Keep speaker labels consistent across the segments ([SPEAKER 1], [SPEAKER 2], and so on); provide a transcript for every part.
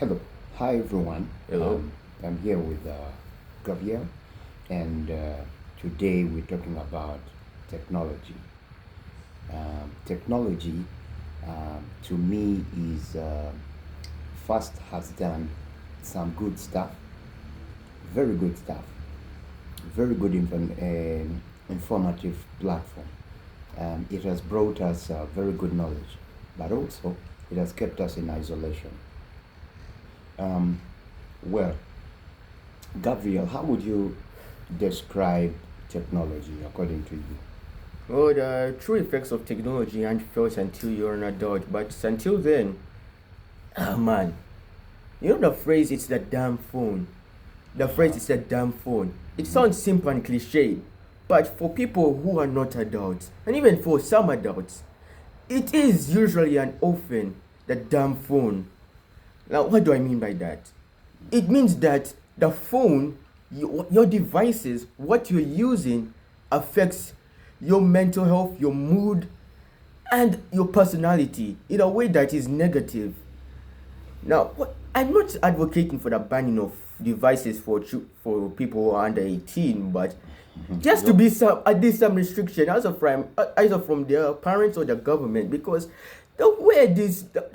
[SPEAKER 1] Hello. Hi, everyone.
[SPEAKER 2] Hello.
[SPEAKER 1] I'm here with Gabriel, and today we're talking about technology. Technology, to me, is first has done some good stuff, very good stuff, very good informative platform. It has brought us very good knowledge, but also it has kept us in isolation. Um, well, Gabriel, how would you describe technology according to you?
[SPEAKER 2] Well, the true effects of technology aren't felt until you're an adult, but until then, man, you know the phrase "it's the damn phone." The phrase "it's the damn phone." It sounds simple and cliche, but for people who are not adults, and even for some adults, it is usually and often the damn phone. Now, what do I mean by that? It means that the phone, your devices, what you're using affects your mental health, your mood, and your personality in a way that is negative. Now, I'm not advocating for the banning of devices for people who are under 18, but just to
[SPEAKER 1] Yep.
[SPEAKER 2] be some at least some restriction either from their parents or the government, because the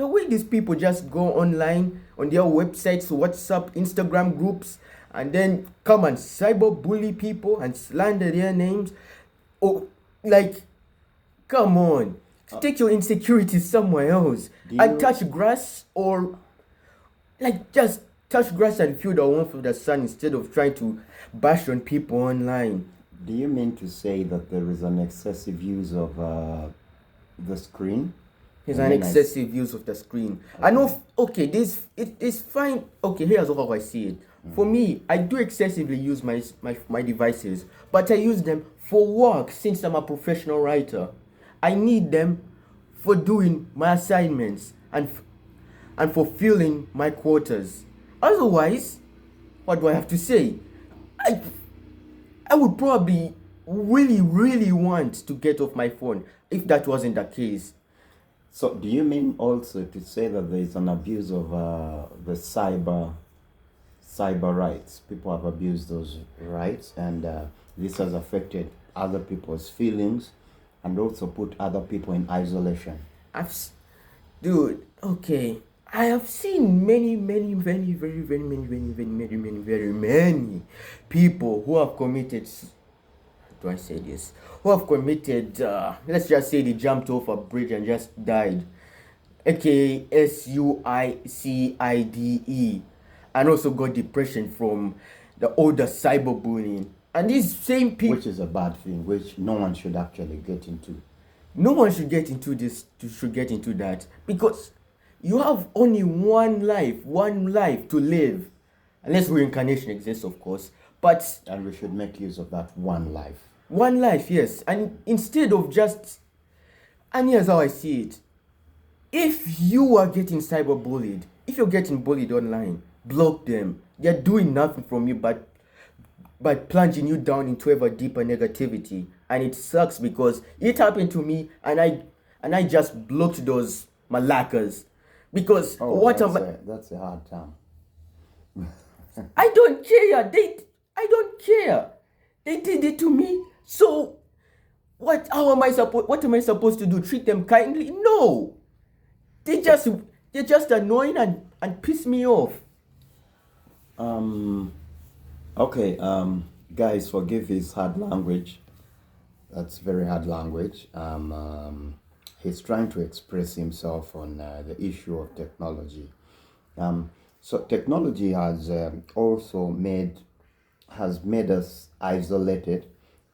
[SPEAKER 2] way these people just go online on their websites, WhatsApp, Instagram groups, and then come and cyberbully people and slander their names. Oh, like, come on, take your insecurities somewhere else
[SPEAKER 1] Do
[SPEAKER 2] and
[SPEAKER 1] you
[SPEAKER 2] touch grass, or like just touch grass and feel the warmth of the sun instead of trying to bash on people online.
[SPEAKER 1] do you mean to say that there is an excessive use of the screen?
[SPEAKER 2] It's
[SPEAKER 1] And
[SPEAKER 2] an
[SPEAKER 1] then
[SPEAKER 2] excessive use of the screen. I
[SPEAKER 1] okay.
[SPEAKER 2] know, okay, this it is fine. Okay, here's how I see it. For me, I do excessively use my devices, but I use them for work since I'm a professional writer. I need them for doing my assignments and fulfilling my quotas. Otherwise, what do I have to say? I I would probably really want to get off my phone if that wasn't the case.
[SPEAKER 1] So, do you mean also to say that there is an abuse of the cyber rights? People have abused those rights, and this has affected other people's feelings, and also put other people in isolation.
[SPEAKER 2] I've, s- Dude, okay. I have seen many, very many people who have committed. Do I say this? Who have committed? Let's just say they jumped off a bridge and just died, aka suicide, and also got depression from the older cyberbullying. And these same people,
[SPEAKER 1] Which is a bad thing, which no one should actually get into.
[SPEAKER 2] no one should get into this. Should get into that, because you have only one life to live, unless reincarnation exists, of course. But
[SPEAKER 1] And we should make use of that one life.
[SPEAKER 2] one life, yes. And instead of just, and here's how I see it: if you are getting cyberbullied, if you're getting bullied online, block them. They're doing nothing from you but by plunging you down into ever deeper negativity. And it sucks because it happened to me, and I just blocked those malakas. Because
[SPEAKER 1] Oh,
[SPEAKER 2] what am I?
[SPEAKER 1] that's a hard term.
[SPEAKER 2] I don't care. I don't care. They did it to me. So what am I supposed to do? Treat them kindly? No. They just they're just annoying and piss me off.
[SPEAKER 1] Um, okay, guys, forgive his hard language. That's very hard language. He's trying to express himself on the issue of technology. So technology has also made us isolated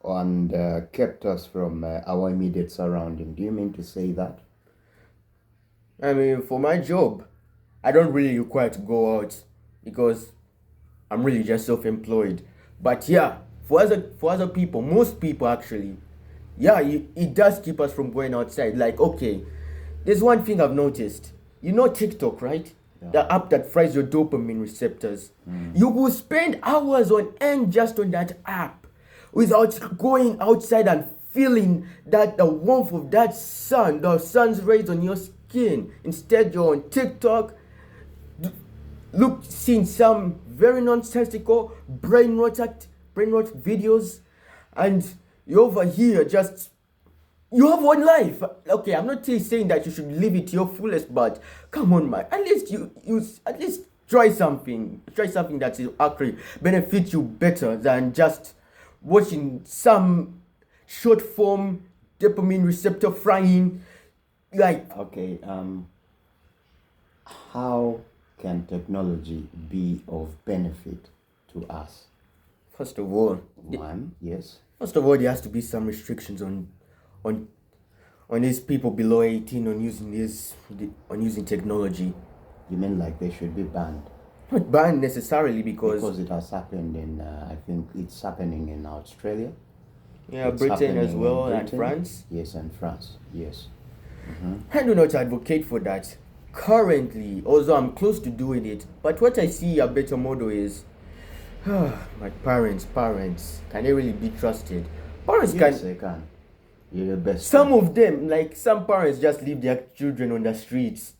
[SPEAKER 1] and kept us from our immediate surrounding. Do you mean to say that?
[SPEAKER 2] I mean, for my job, I don't really require to go out because I'm really just self-employed. But yeah, for other people, most people actually, yeah, it does keep us from going outside. Like, okay, there's one thing I've noticed. You know TikTok, right?
[SPEAKER 1] Yeah.
[SPEAKER 2] The app that fries your dopamine receptors. You will spend hours on end just on that app without going outside and feeling that the warmth of that the sun's rays on your skin. Instead, you're on TikTok seeing some very nonsensical brain rot videos, and you're over here just you have one life. Okay, I'm not saying that you should live it to your fullest, but come on, man. At least you at least try something. Try something that will actually benefit you better than just watching some short form dopamine receptor frying. Like,
[SPEAKER 1] Okay. How can technology be of benefit to us?
[SPEAKER 2] first of all,
[SPEAKER 1] One, yes.
[SPEAKER 2] first of all, there has to be some restrictions on on these people below 18 on using technology.
[SPEAKER 1] You mean like they should be banned?
[SPEAKER 2] Not banned necessarily because
[SPEAKER 1] Because it has happened in, I think it's happening in Australia.
[SPEAKER 2] yeah,
[SPEAKER 1] It's
[SPEAKER 2] Britain as
[SPEAKER 1] happening in
[SPEAKER 2] well and
[SPEAKER 1] Britain.
[SPEAKER 2] France.
[SPEAKER 1] Yes, and France. Yes.
[SPEAKER 2] I do not advocate for that currently, although I'm close to doing it. But what I see a better model is my parents. Can they really be trusted? Parents
[SPEAKER 1] Yes,
[SPEAKER 2] can.
[SPEAKER 1] they can. You're the best.
[SPEAKER 2] Some of them, like some parents, just leave their children on the streets.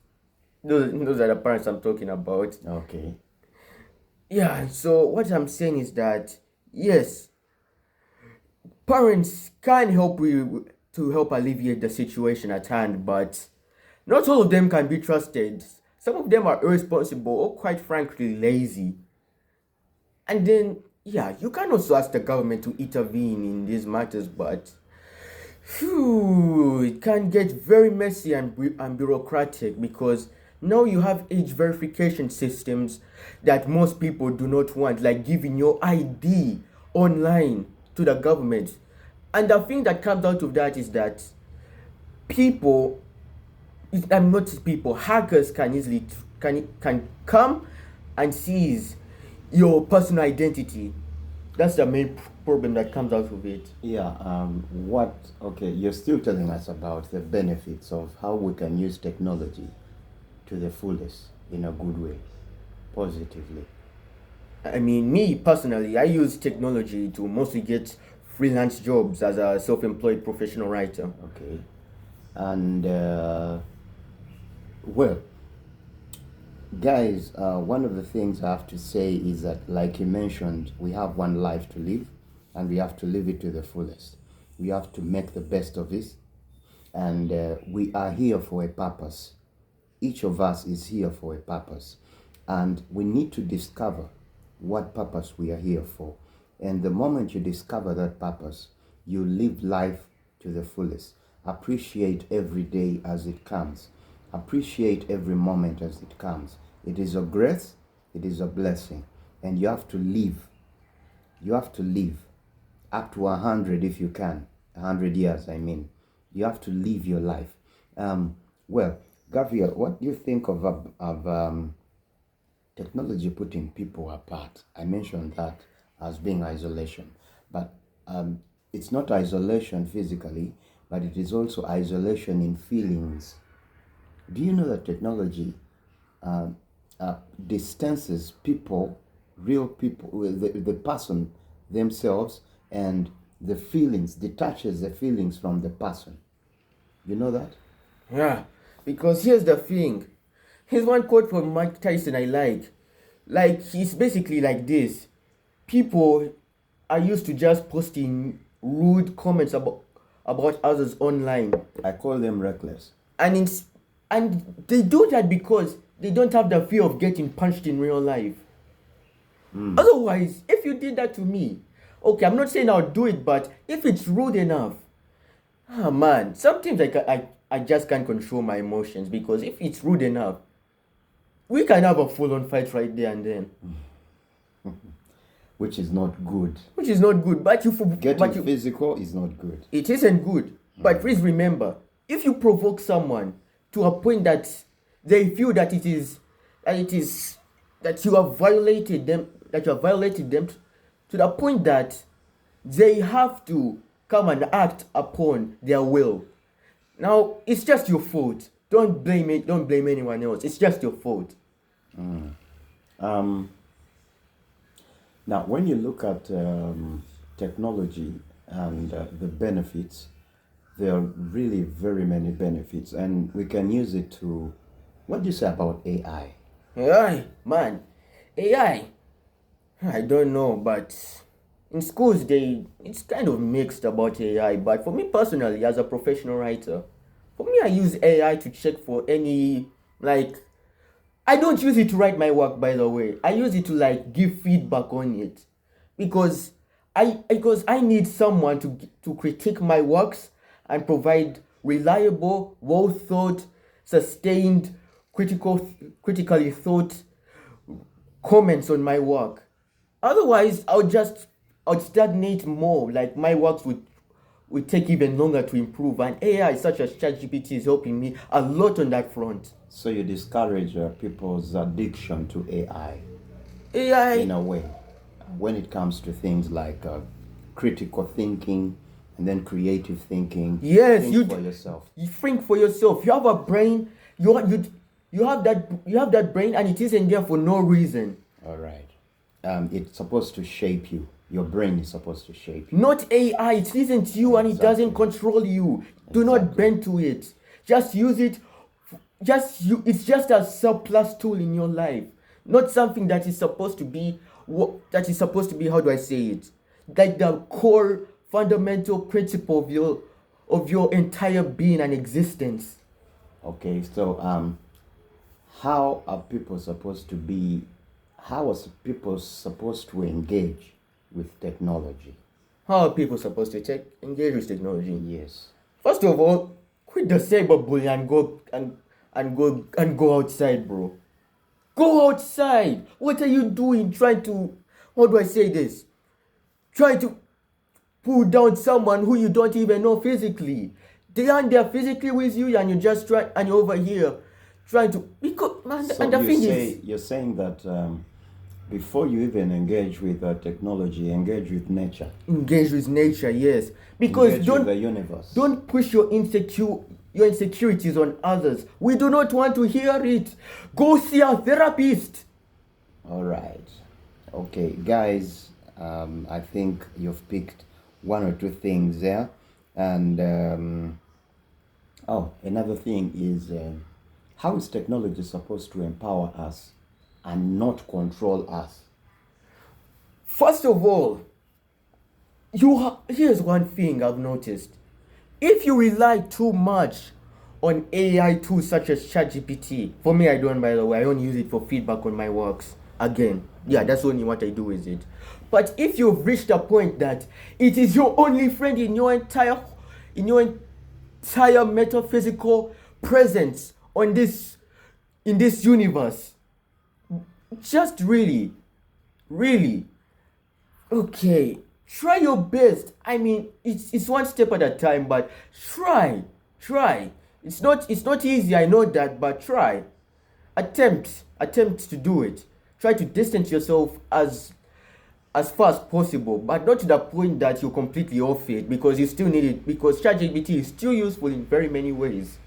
[SPEAKER 2] Those are the parents I'm talking about.
[SPEAKER 1] Okay.
[SPEAKER 2] Yeah, so what I'm saying is that yes, parents can help you to help alleviate the situation at hand, but not all of them can be trusted. Some of them are irresponsible or quite frankly lazy. And then yeah, you can also ask the government to intervene in these matters, but it can get very messy and bureaucratic because now you have age verification systems that most people do not want, like giving your ID online to the government. And the thing that comes out of that is that people, I'm not people, hackers can easily can come and seize your personal identity. That's the main problem that comes out of it.
[SPEAKER 1] Yeah. Okay, you're still telling us about the benefits of how we can use technology to the fullest in a good way, positively.
[SPEAKER 2] I mean, me personally, I use technology to mostly get freelance jobs as a self-employed professional writer.
[SPEAKER 1] Okay. And, well, guys, one of the things I have to say is that, like you mentioned, we have one life to live and we have to live it to the fullest. We have to make the best of it. And we are here for a purpose. Each of us is here for a purpose. And we need to discover what purpose we are here for. And the moment you discover that purpose, you live life to the fullest. Appreciate every day as it comes. Appreciate every moment as it comes. It is a grace, it is a blessing. And you have to live. You have to live up to 100 if you can. 100 years, I mean. You have to live your life. Well, Gabriel, what do you think of technology putting people apart? I mentioned that as being isolation, but it's not isolation physically, but it is also isolation in feelings. Do you know that technology distances people, real people, the person themselves, and the feelings, detaches the feelings from the person? You know that?
[SPEAKER 2] Yeah, because here's the thing. Here's one quote from Mike Tyson I like. Like, he's basically like this. People are used to just posting rude comments about others online.
[SPEAKER 1] I call them reckless.
[SPEAKER 2] And they do that because they don't have the fear of getting punched in real life. Otherwise, if you did that to me, okay, I'm not saying I'll do it, but if it's rude enough, man, sometimes I just can't control my emotions because if it's rude enough, we can have a full-on fight right there and then.
[SPEAKER 1] Which is not good.
[SPEAKER 2] Which is not good, but
[SPEAKER 1] Getting physical is not good.
[SPEAKER 2] It isn't good. But please remember, if you provoke someone to a point that they feel that that you have violated them, to the point that they have to come and act upon their will. Now, it's just your fault. Don't blame it. Don't blame anyone else. It's just your fault.
[SPEAKER 1] Now, when you look at technology and the benefits, there are really very many benefits, and we can use it to. What do you say about AI?
[SPEAKER 2] AI, man. AI. I don't know, but in schools it's kind of mixed about AI. But for me personally, as a professional writer, for me I use AI to check for any like I don't use it to write my work, by the way. I use it to like give feedback on it, because I need someone to critique my works and provide reliable, well thought, sustained, critically thought comments on my work. Otherwise, I'll stagnate more. Like my works would take even longer to improve. And AI such as ChatGPT is helping me a lot on that front.
[SPEAKER 1] So you discourage people's addiction to AI
[SPEAKER 2] AI,
[SPEAKER 1] in a way when it comes to things like critical thinking and then creative thinking.
[SPEAKER 2] yes,
[SPEAKER 1] Think for yourself.
[SPEAKER 2] you think for yourself. You have a brain. You have that brain, and it isn't there for no reason.
[SPEAKER 1] All right. It's supposed to shape you. Your brain is supposed to shape you.
[SPEAKER 2] Not AI. It isn't you, and it doesn't
[SPEAKER 1] Exactly.
[SPEAKER 2] control you. Do not
[SPEAKER 1] Exactly.
[SPEAKER 2] bend to it. Just use it. It's just a surplus tool in your life, not something that is supposed to be that is supposed to be. How do I say it? Like the core fundamental principle of your entire being and existence.
[SPEAKER 1] Okay, so how are people supposed to be? How are people supposed to engage with technology?
[SPEAKER 2] How are people supposed to engage with technology?
[SPEAKER 1] Yes.
[SPEAKER 2] First of all, quit the cyberbullying and go outside, bro. Go outside. What are you doing? Trying to, how do I say this? Trying to pull down someone who you don't even know physically. They aren't there physically with you, and you're over here trying to, because man,
[SPEAKER 1] So
[SPEAKER 2] and the
[SPEAKER 1] you
[SPEAKER 2] thing
[SPEAKER 1] say
[SPEAKER 2] is,
[SPEAKER 1] you're saying that before you even engage with technology, engage with nature,
[SPEAKER 2] engage with nature, yes. Because
[SPEAKER 1] engage with the universe.
[SPEAKER 2] don't push your insecurities on others. We do not want to hear it. Go see a therapist.
[SPEAKER 1] All right. Okay, guys, I think you've picked one or two things there. And another thing is how is technology supposed to empower us and not control us?
[SPEAKER 2] First of all, here's one thing I've noticed. If you rely too much on AI tools such as ChatGPT, for me, I don't, by the way, I don't use it for feedback on my works. Again, yeah, that's only what I do with it. But if you've reached a point that it is your only friend in your entire metaphysical presence in this universe, just really, okay, try your best. I mean, it's one step at a time, but try. It's not easy, I know that, but try. Attempt to do it. Try to distance yourself as far as possible, but not to the point that you're completely off it, because you still need it, because ChatGPT is still useful in very many ways.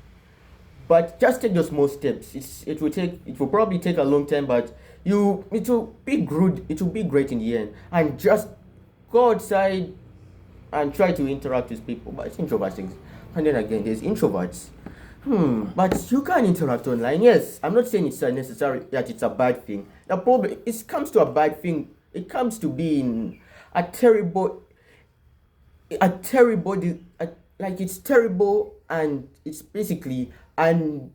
[SPEAKER 2] But just take those small steps. It will probably take a long time, but it will be good. It will be great in the end. And just go outside and try to interact with people. But it's introverts, and then again, there's introverts. But you can interact online. Yes, I'm not saying it's a necessary that it's a bad thing. The problem, it comes to a bad thing. It comes to being a terrible, like it's terrible, and it's basically and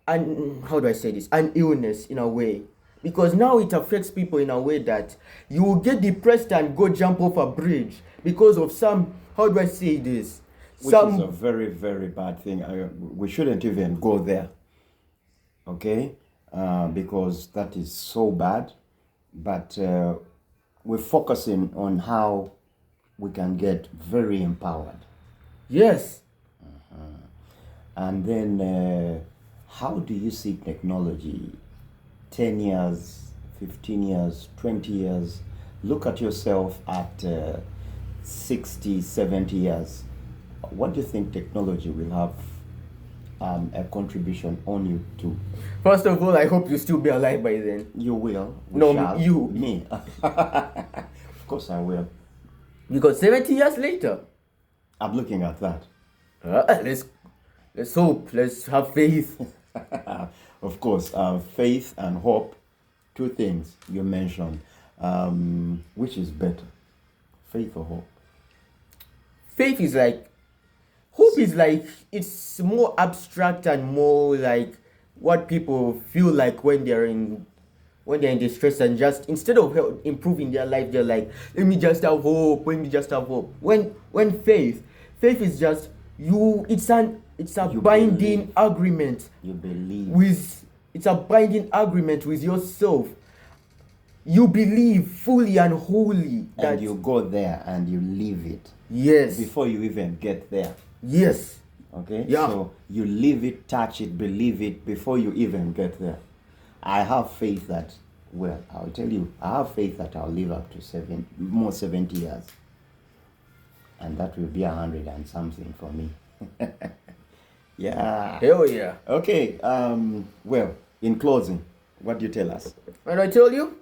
[SPEAKER 2] how do I say this, an illness in a way, because now it affects people in a way that you will get depressed and go jump off a bridge because of some, how do I say this,
[SPEAKER 1] Which is a very, very bad thing. We shouldn't even go there, okay? Because that is so bad. But we're focusing on how we can get very empowered.
[SPEAKER 2] yes.
[SPEAKER 1] And then how do you see technology 10 years, 15 years, 20 years? Look at yourself at 60, 70 years. What do you think technology will have a contribution on you to?
[SPEAKER 2] First of all, I hope you still be alive by then.
[SPEAKER 1] You will. We
[SPEAKER 2] No,
[SPEAKER 1] shall.
[SPEAKER 2] you.
[SPEAKER 1] Me. Of course I will.
[SPEAKER 2] Because 70 years later,
[SPEAKER 1] I'm looking at that.
[SPEAKER 2] let's hope, let's have faith.
[SPEAKER 1] Of course, faith and hope, two things you mentioned. Which is better, faith or hope?
[SPEAKER 2] Faith is like, hope is like, it's more abstract and more like what people feel like when they're in distress, and just instead of improving their life, they're like, let me just have hope, let me just have hope. When faith is just you, it's a
[SPEAKER 1] You
[SPEAKER 2] binding
[SPEAKER 1] believe.
[SPEAKER 2] agreement
[SPEAKER 1] You believe.
[SPEAKER 2] with it's a binding agreement with yourself. You believe fully and wholly that
[SPEAKER 1] And you go there and you live it
[SPEAKER 2] yes,
[SPEAKER 1] before you even get there.
[SPEAKER 2] yes,
[SPEAKER 1] Okay?
[SPEAKER 2] Yeah.
[SPEAKER 1] So you live it, touch it, believe it before you even get there. I have faith that, well, I'll tell you, I have faith that I'll live up to 70 years. And that will be 100 and something for me. Yeah.
[SPEAKER 2] hell yeah.
[SPEAKER 1] Okay. Well, in closing, what do you tell us?
[SPEAKER 2] And I tell you,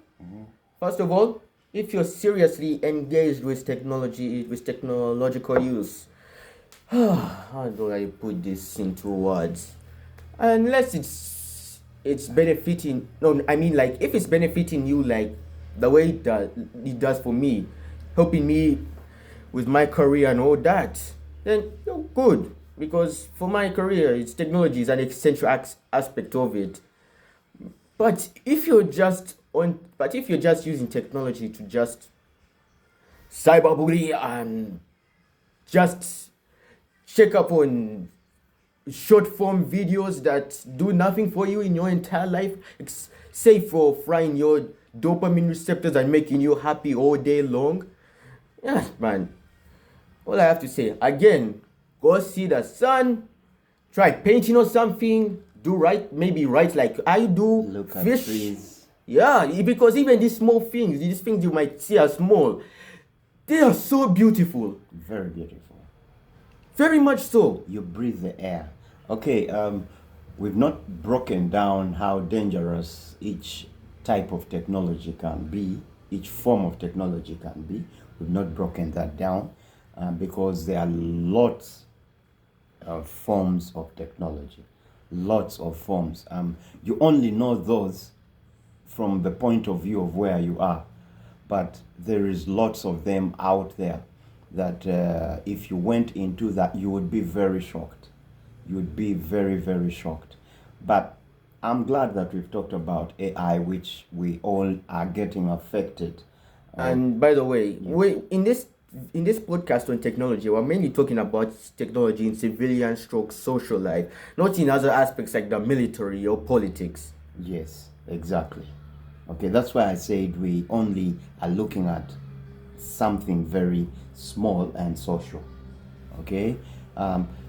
[SPEAKER 2] first of all, if you're seriously engaged with technology, with technological use, how do I put this into words? Unless it's benefiting, no, I mean like if it's benefiting you like the way it does for me, helping me with my career and all that, then you're good. Because for my career, it's technology is an essential aspect of it. But if you're just using technology to just cyberbully and just check up on short form videos that do nothing for you in your entire life, save for frying your dopamine receptors and making you happy all day long, yeah, man. All I have to say again, go see the sun, try painting or something, do right, maybe right like I do.
[SPEAKER 1] Look at
[SPEAKER 2] fish.
[SPEAKER 1] trees.
[SPEAKER 2] Yeah, because even these small things, these things you might see as small, they are so beautiful.
[SPEAKER 1] Very beautiful.
[SPEAKER 2] Very much so.
[SPEAKER 1] You breathe the air. Okay, we've not broken down how dangerous each type of technology can be, each form of technology can be. We've not broken that down because there are lots of forms of technology, lots of forms. You only know those from the point of view of where you are, but there is lots of them out there that if you went into that, you would be very shocked. You would be very, very shocked. But I'm glad that we've talked about AI, which we all are getting affected.
[SPEAKER 2] And by the way, in this podcast on technology, we're mainly talking about technology in civilian stroke social life, not in other aspects like the military or politics.
[SPEAKER 1] Yes, exactly. Okay, that's why I said we only are looking at something very small and social. Okay,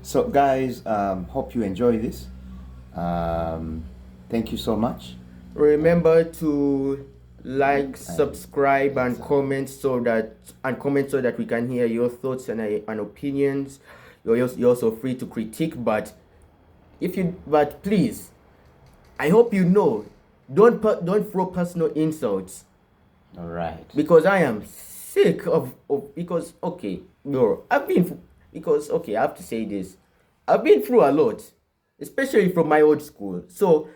[SPEAKER 1] so guys, hope you enjoy this. Thank you so much.
[SPEAKER 2] Remember to like, subscribe, and comment so that we can hear your thoughts and opinions. You're also free to critique, but please, I hope you know, don't throw personal insults.
[SPEAKER 1] All right.
[SPEAKER 2] Because I am sick of because okay, no, I have to say this. I've been through a lot, especially from my old school. So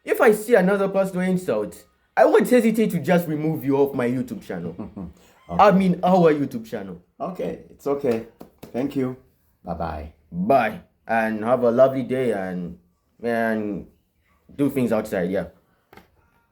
[SPEAKER 2] if I see another personal insult, I won't hesitate to just remove you off my YouTube channel. I mean our YouTube channel.
[SPEAKER 1] Okay, it's okay. Thank you. Bye-bye.
[SPEAKER 2] Bye. And have a lovely day and do things outside, yeah.